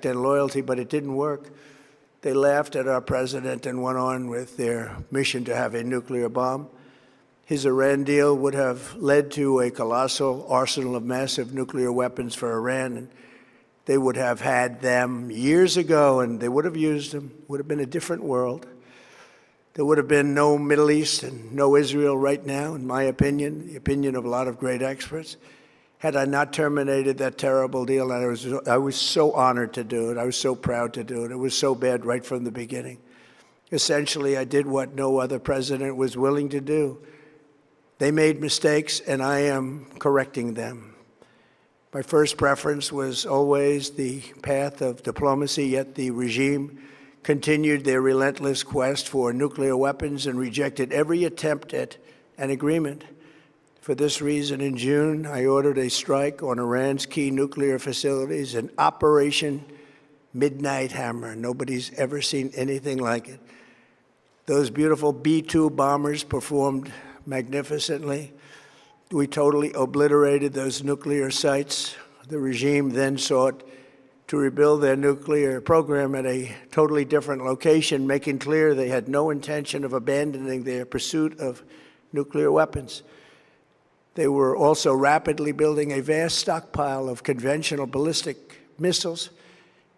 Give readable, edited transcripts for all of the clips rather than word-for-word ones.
and loyalty, but it didn't work. They laughed at our president and went on with their mission to have a nuclear bomb. His Iran deal would have led to a colossal arsenal of massive nuclear weapons for Iran, and they would have had them years ago, and they would have used them. It would have been a different world. There would have been no Middle East and no Israel right now, in my opinion, the opinion of a lot of great experts, had I not terminated that terrible deal. And I was so honored to do it. I was so proud to do it. It was so bad right from the beginning. Essentially, I did what no other president was willing to do. They made mistakes, and I am correcting them. My first preference was always the path of diplomacy, yet the regime continued their relentless quest for nuclear weapons and rejected every attempt at an agreement. For this reason, in June, I ordered a strike on Iran's key nuclear facilities, an Operation Midnight Hammer. Nobody's ever seen anything like it. Those beautiful B-2 bombers performed magnificently. We totally obliterated those nuclear sites. The regime then sought to rebuild their nuclear program at a totally different location, making clear they had no intention of abandoning their pursuit of nuclear weapons. They were also rapidly building a vast stockpile of conventional ballistic missiles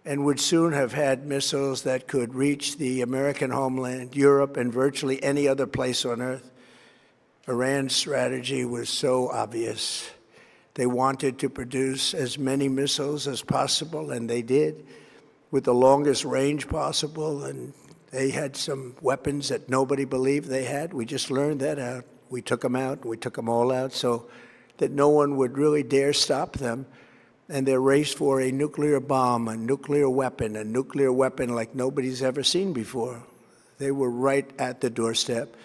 and would soon have had missiles that could reach the American homeland, Europe, and virtually any other place on Earth. Iran's strategy was so obvious. They wanted to produce as many missiles as possible, and they did, with the longest range possible, and they had some weapons that nobody believed they had. We just learned that out. We took them out. We took them all out so that no one would really dare stop them. And their race for a nuclear bomb, a nuclear weapon like nobody's ever seen before. They were right at the doorstep.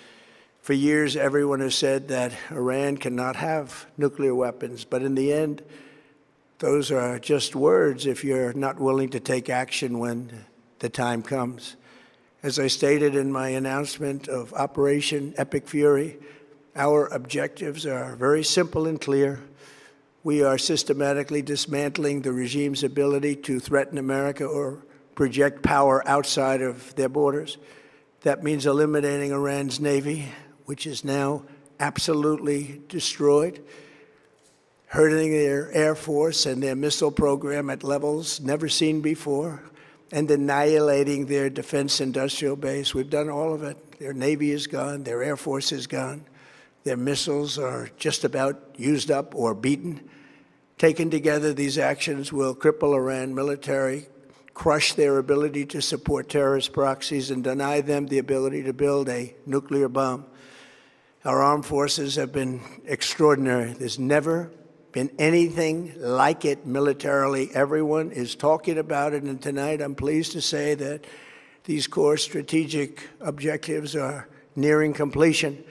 For years, everyone has said that Iran cannot have nuclear weapons, but in the end, those are just words if you're not willing to take action when the time comes. As I stated in my announcement of Operation Epic Fury, our objectives are very simple and clear. We are systematically dismantling the regime's ability to threaten America or project power outside of their borders. That means eliminating Iran's Navy, which is now absolutely destroyed, hurting their Air Force and their missile program at levels never seen before, and annihilating their defense industrial base. We've done all of it. Their Navy is gone, their Air Force is gone, their missiles are just about used up or beaten. Taken together, these actions will cripple Iran military, crush their ability to support terrorist proxies, and deny them the ability to build a nuclear bomb. Our armed forces have been extraordinary. There's never been anything like it militarily. Everyone is talking about it, and tonight I'm pleased to say that these core strategic objectives are nearing completion.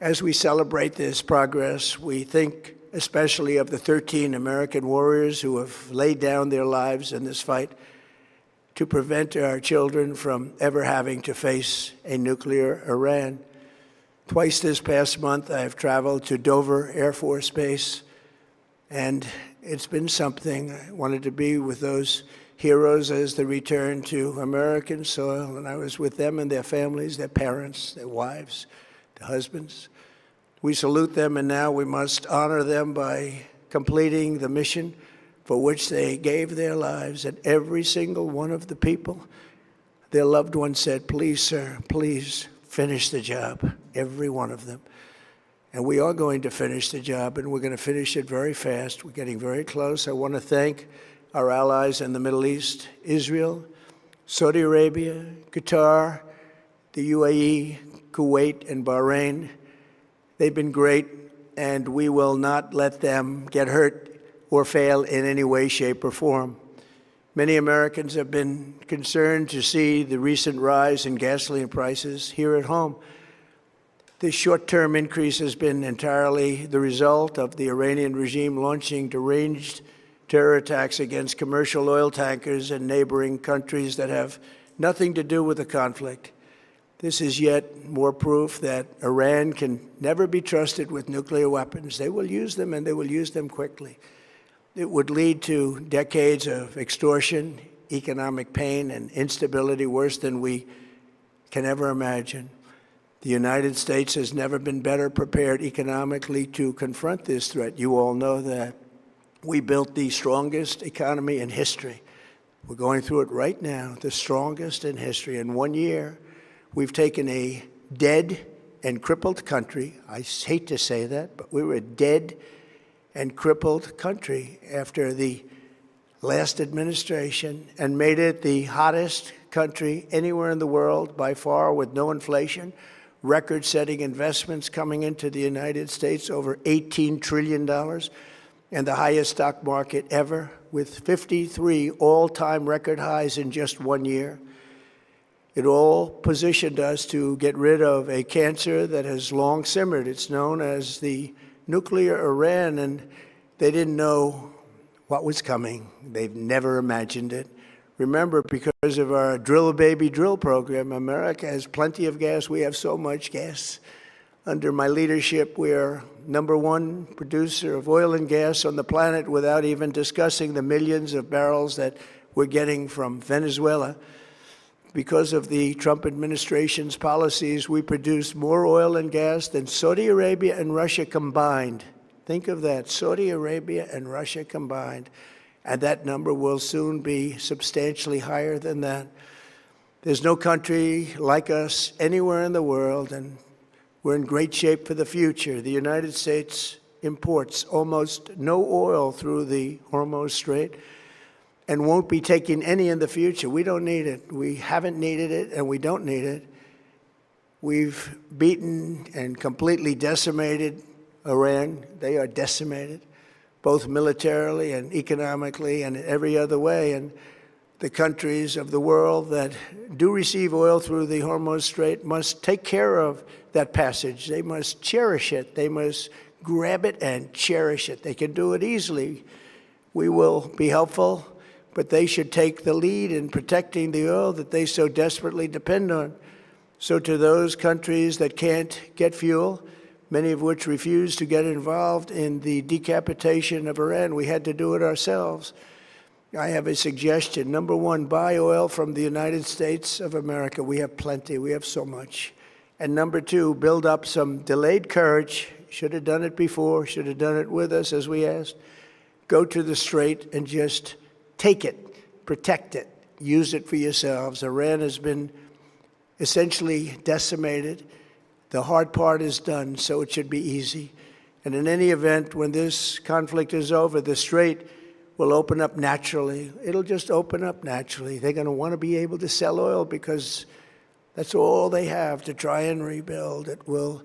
As we celebrate this progress, we think especially of the 13 American warriors who have laid down their lives in this fight to prevent our children from ever having to face a nuclear Iran. Twice this past month, I've traveled to Dover Air Force Base, and it's been something. I wanted to be with those heroes as they return to American soil, and I was with them and their families, their parents, their wives, their husbands. We salute them, and now we must honor them by completing the mission for which they gave their lives. And every single one of the people, their loved ones said, "Please, sir, please finish the job," every one of them. And we are going to finish the job, and we're going to finish it very fast. We're getting very close. I want to thank our allies in the Middle East, Israel, Saudi Arabia, Qatar, the UAE, Kuwait, and Bahrain. They've been great, and we will not let them get hurt or fail in any way, shape, or form. Many Americans have been concerned to see the recent rise in gasoline prices here at home. This short-term increase has been entirely the result of the Iranian regime launching deranged terror attacks against commercial oil tankers in neighboring countries that have nothing to do with the conflict. This is yet more proof that Iran can never be trusted with nuclear weapons. They will use them, and they will use them quickly. It would lead to decades of extortion, economic pain and instability worse than we can ever imagine. The United States has never been better prepared economically to confront this threat. You all know that. We built the strongest economy in history. We're going through it right now, the strongest in history. In 1 year, we've taken a dead and crippled country. I hate to say that, but we were a dead and crippled country after the last administration and made it the hottest country anywhere in the world by far, with no inflation, record-setting investments coming into the United States, over $18 trillion, and the highest stock market ever, with 53 all-time record highs in just 1 year. It all positioned us to get rid of a cancer that has long simmered. It's known as the nuclear Iran, and they didn't know what was coming. They've never imagined it. Remember, because of our drill baby drill program, America has plenty of gas. We have so much gas. Under my leadership, we are #1 producer of oil and gas on the planet, without even discussing the millions of barrels that we're getting from Venezuela. Because of the Trump administration's policies, we produce more oil and gas than Saudi Arabia and Russia combined. Think of that, Saudi Arabia and Russia combined. And that number will soon be substantially higher than that. There's no country like us anywhere in the world, and we're in great shape for the future. The United States imports almost no oil through the Hormuz Strait and won't be taking any in the future. We don't need it. We haven't needed it, and we don't need it. We've beaten and completely decimated Iran. They are decimated, both militarily and economically and in every other way. And the countries of the world that do receive oil through the Hormuz Strait must take care of that passage. They must cherish it. They must grab it and cherish it. They can do it easily. We will be helpful, but they should take the lead in protecting the oil that they so desperately depend on. So to those countries that can't get fuel, many of which refuse to get involved in the decapitation of Iran, we had to do it ourselves. I have a suggestion. #1, buy oil from the United States of America. We have plenty. We have so much. And #2, build up some delayed courage. Should have done it before. Should have done it with us, as we asked. Go to the Strait and just take it, protect it, use it for yourselves. Iran has been essentially decimated. The hard part is done, so it should be easy. And in any event, when this conflict is over, the Strait will open up naturally. It'll just open up naturally. They're going to want to be able to sell oil because that's all they have to try and rebuild. It will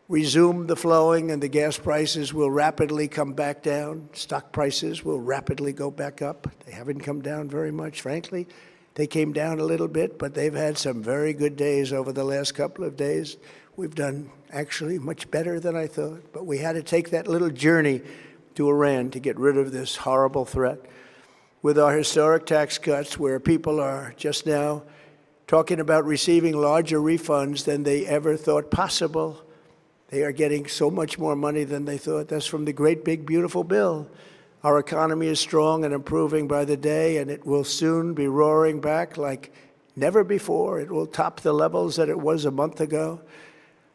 resume the flowing, and the gas prices will rapidly come back down. Stock prices will rapidly go back up. They haven't come down very much, frankly. They came down a little bit, but they've had some very good days over the last couple of days. We've done actually much better than I thought, but we had to take that little journey to Iran to get rid of this horrible threat. With our historic tax cuts, where people are just now talking about receiving larger refunds than they ever thought possible, they are getting so much more money than they thought. That's from the great, big, beautiful bill. Our economy is strong and improving by the day, and it will soon be roaring back like never before. It will top the levels that it was a month ago.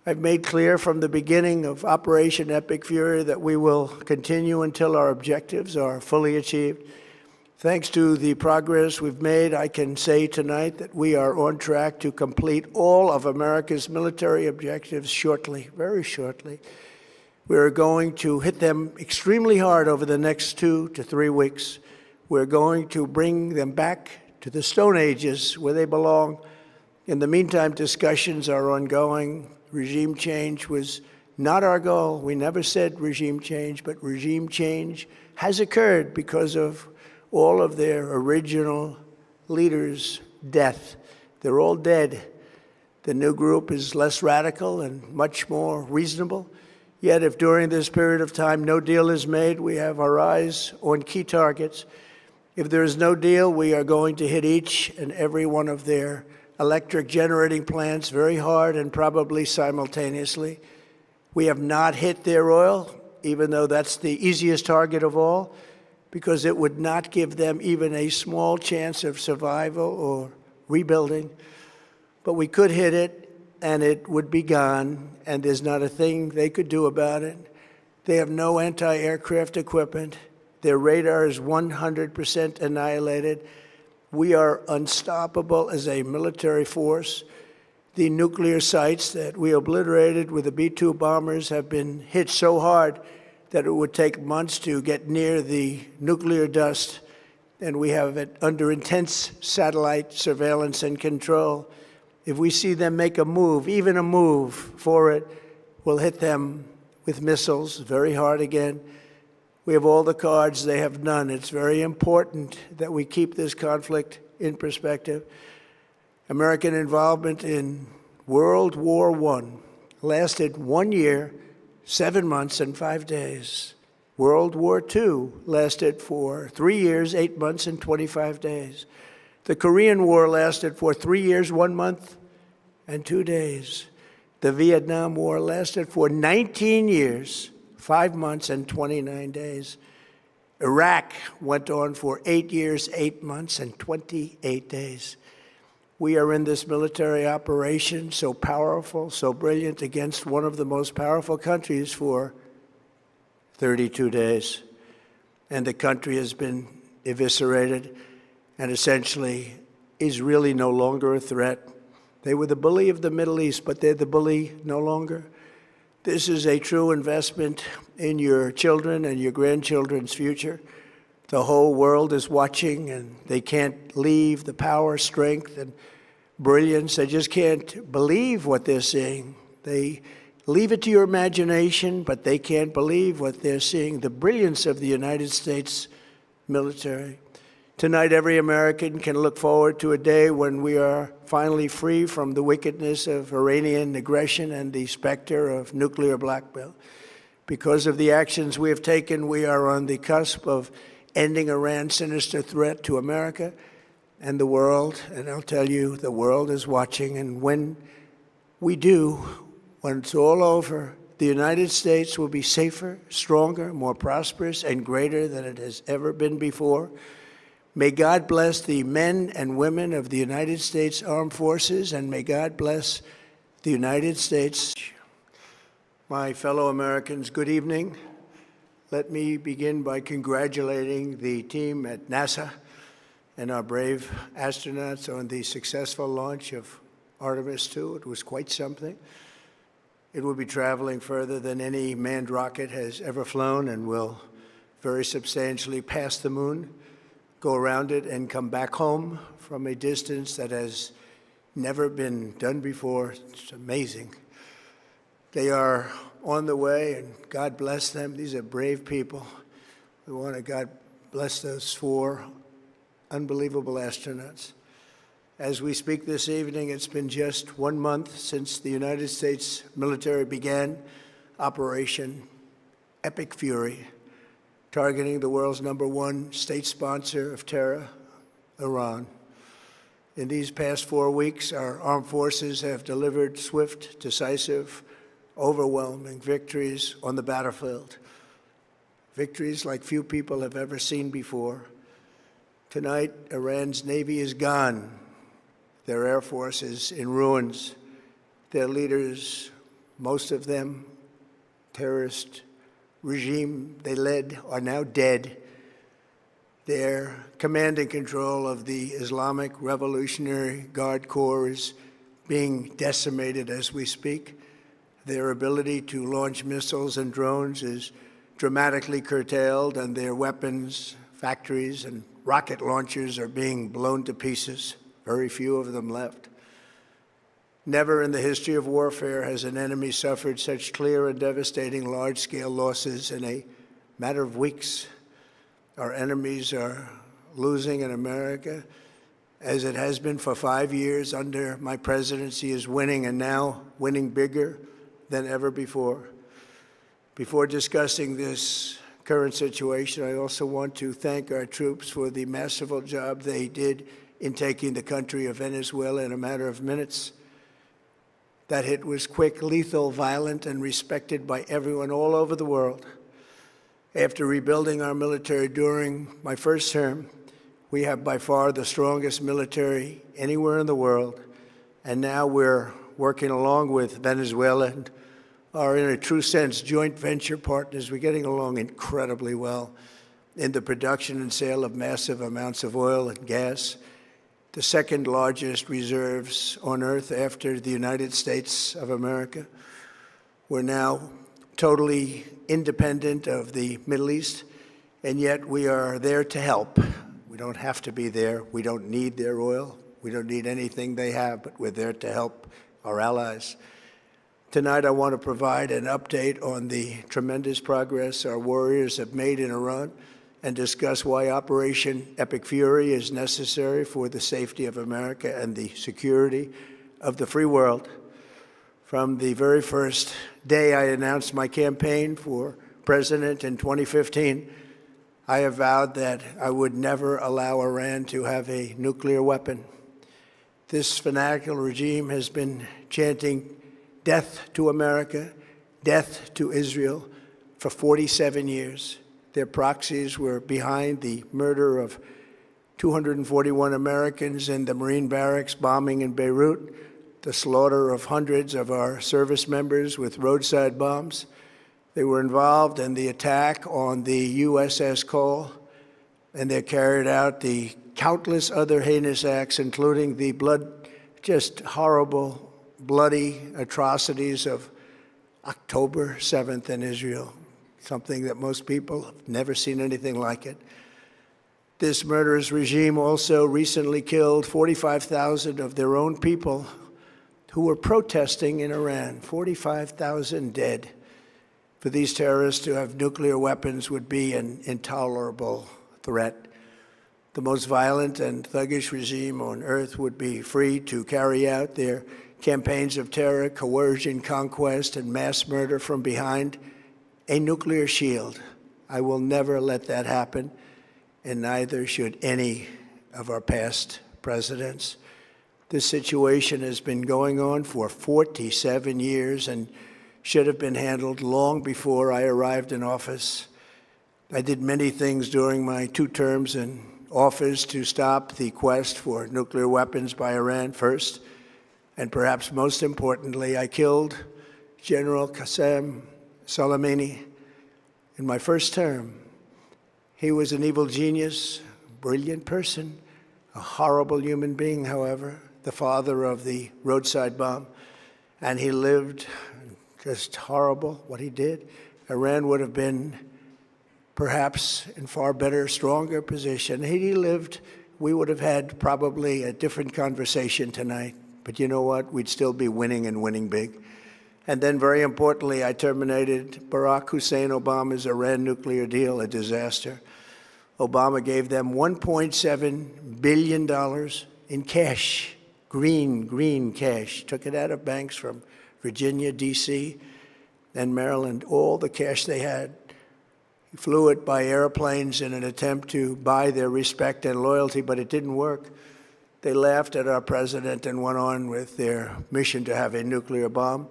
I've made clear from the beginning of Operation Epic Fury that we will continue until our objectives are fully achieved. Thanks to the progress we've made, I can say tonight that we are on track to complete all of America's military objectives shortly, very shortly. We're going to hit them extremely hard over the next 2 to 3 weeks. We're going to bring them back to the Stone Ages where they belong. In the meantime, discussions are ongoing. Regime change was not our goal. We never said regime change, but regime change has occurred because of all of their original leaders' death. They're all dead. The new group is less radical and much more reasonable. Yet if during this period of time no deal is made, we have our eyes on key targets. If there is no deal, we are going to hit each and every one of their electric generating plants very hard and probably simultaneously. We have not hit their oil, even though that's the easiest target of all, because it would not give them even a small chance of survival or rebuilding. But we could hit it, and it would be gone, and there's not a thing they could do about it. They have no anti-aircraft equipment. Their radar is 100% annihilated. We are unstoppable as a military force. The nuclear sites that we obliterated with the B-2 bombers have been hit so hard that it would take months to get near the nuclear dust, and we have it under intense satellite surveillance and control. If we see them make a move, even a move for it, we'll hit them with missiles very hard again. We have all the cards, they have none. It's very important that we keep this conflict in perspective. American involvement in World War I lasted 1 year, 7 months, and 5 days. World War II lasted for 3 years, 8 months, and 25 days. The Korean War lasted for 3 years, 1 month, and 2 days. The Vietnam War lasted for 19 years, 5 months, and 29 days. Iraq went on for 8 years, 8 months, and 28 days. We are in this military operation, so powerful, so brilliant, against one of the most powerful countries for 32 days. And the country has been eviscerated and essentially is really no longer a threat. They were the bully of the Middle East, but they're the bully no longer. This is a true investment in your children and your grandchildren's future. The whole world is watching, and they can't leave the power, strength, and brilliance. They just can't believe what they're seeing. They leave it to your imagination, but they can't believe what they're seeing, the brilliance of the United States military. Tonight, every American can look forward to a day when we are finally free from the wickedness of Iranian aggression and the specter of nuclear blackmail. Because of the actions we have taken, we are on the cusp of ending Iran's sinister threat to America and the world. And I'll tell you, the world is watching. And when we do, when it's all over, the United States will be safer, stronger, more prosperous, and greater than it has ever been before. May God bless the men and women of the United States Armed Forces, and may God bless the United States. My fellow Americans, good evening. Let me begin by congratulating the team at NASA and our brave astronauts on the successful launch of Artemis II. It was quite something. It will be traveling further than any manned rocket has ever flown and will very substantially pass the moon, go around it, and come back home from a distance that has never been done before. It's amazing. They are on the way, and God bless them. These are brave people. We want to God bless those 4 unbelievable astronauts. As we speak this evening, it's been just 1 month since the United States military began Operation Epic Fury, targeting the world's #1 state sponsor of terror, Iran. In these past 4 weeks, our armed forces have delivered swift, decisive, overwhelming victories on the battlefield, victories like few people have ever seen before. Tonight, Iran's Navy is gone. Their Air Force is in ruins. Their leaders, most of them, terrorist regime they led, are now dead. Their command and control of the Islamic Revolutionary Guard Corps is being decimated as we speak. Their ability to launch missiles and drones is dramatically curtailed, and their weapons, factories, and rocket launchers are being blown to pieces. Very few of them left. Never in the history of warfare has an enemy suffered such clear and devastating large-scale losses in a matter of weeks. Our enemies are losing, in America, as it has been for 5 years under my presidency, is winning, and now winning bigger than ever before. Before discussing this current situation, I also want to thank our troops for the masterful job they did in taking the country of Venezuela in a matter of minutes. That hit was quick, lethal, violent, and respected by everyone all over the world. After rebuilding our military during my first term, we have by far the strongest military anywhere in the world. And now we're working along with Venezuela and are, in a true sense, joint venture partners. We're getting along incredibly well in the production and sale of massive amounts of oil and gas, the second largest reserves on Earth after the United States of America. We're now totally independent of the Middle East, and yet we are there to help. We don't have to be there. We don't need their oil. We don't need anything they have, but we're there to help our allies. Tonight, I want to provide an update on the tremendous progress our warriors have made in Iran and discuss why Operation Epic Fury is necessary for the safety of America and the security of the free world. From the very first day I announced my campaign for president in 2015, I have vowed that I would never allow Iran to have a nuclear weapon. This fanatical regime has been chanting death to America, death to Israel for 47 years. Their proxies were behind the murder of 241 Americans in the Marine barracks bombing in Beirut, the slaughter of hundreds of our service members with roadside bombs. They were involved in the attack on the USS Cole, and they carried out the countless other heinous acts, including the just horrible, bloody atrocities of October 7th in Israel, something that most people have never seen anything like it. This murderous regime also recently killed 45,000 of their own people who were protesting in Iran. 45,000 dead. For these terrorists to have nuclear weapons would be an intolerable threat. The most violent and thuggish regime on earth would be free to carry out their campaigns of terror, coercion, conquest, and mass murder from behind a nuclear shield. I will never let that happen, and neither should any of our past presidents. This situation has been going on for 47 years and should have been handled long before I arrived in office. I did many things during my 2 terms in office to stop the quest for nuclear weapons by Iran first, and perhaps most importantly, I killed General Qasem Soleimani in my first term. He was an evil genius, a brilliant person, a horrible human being, however, the father of the roadside bomb, and he lived just horrible what he did. Iran would have been perhaps in far better, stronger position. Had he lived, we would have had probably a different conversation tonight. But you know what? We'd still be winning and winning big. And then, very importantly, I terminated Barack Hussein Obama's Iran nuclear deal, a disaster. Obama gave them $1.7 billion in cash, green cash. Took it out of banks from Virginia, D.C., and Maryland, all the cash they had. He flew it by airplanes in an attempt to buy their respect and loyalty, but it didn't work. They laughed at our president and went on with their mission to have a nuclear bomb.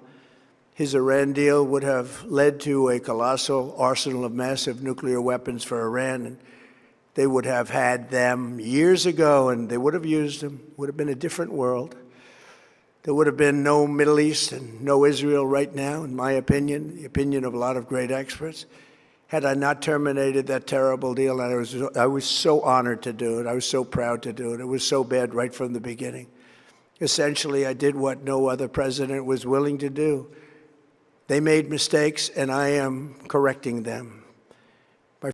His Iran deal would have led to a colossal arsenal of massive nuclear weapons for Iran, and they would have had them years ago, and they would have used them. It would have been a different world. There would have been no Middle East and no Israel right now, in my opinion, the opinion of a lot of great experts, had I not terminated that terrible deal. And I was so honored to do it. I was so proud to do it. It was so bad right from the beginning. Essentially, I did what no other president was willing to do. They made mistakes, and I am correcting them.